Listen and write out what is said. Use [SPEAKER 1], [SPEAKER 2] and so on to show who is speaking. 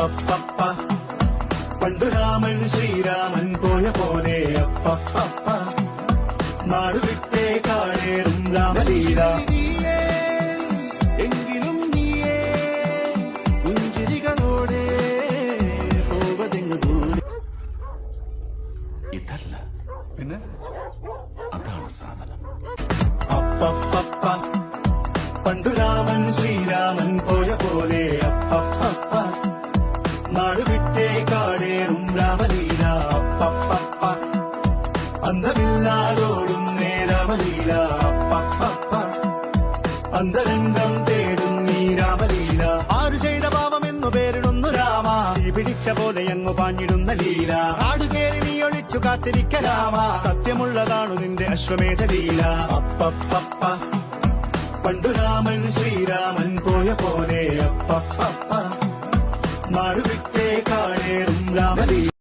[SPEAKER 1] അപ്പപ്പ പണ്ടു രാമൻ ശ്രീരാമൻ പോയ പോലെ അപ്പപ്പ നാട് വിട്ടേ കാടേറും രാമലീല എങ്കിലും നീയേ പുഞ്ചിരികളോടെ പോവതെങ്ങു ദൂരെ.
[SPEAKER 2] ഇതല്ല
[SPEAKER 1] പിന്നെ
[SPEAKER 2] അതാണ് സാധനം.
[SPEAKER 1] അപ്പപ്പ പണ്ടു രാമൻ ശ്രീരാമൻ പോയ പോലെ അപ്പപ്പ നാട് വിട്ടേ കാടേറും രാമലീല അപ്പപ്പ അന്തമില്ലാതോടും രാമലീല അപ്പപ്പ അന്തരംഗം തേടും നീ രാമലീല. ആരു ചെയ്ത പാപമെന്നു പേരിടുന്നു രാമ, ഈ പിടിച്ച പോലെ അങ്ങു പാഞ്ഞിടുന്ന ലീല. ആടുകേറി നീ ഒളിച്ചു കാത്തിരിക്ക രാമ, സത്യമുള്ളതാണു നിന്റെ അശ്വമേധ ലീല. അപ്പപ്പ പണ്ടു രാമൻ ശ്രീരാമൻ പോയ പോലെ അപ്പപ്പ നാട് വിട്ടേ കാടേറും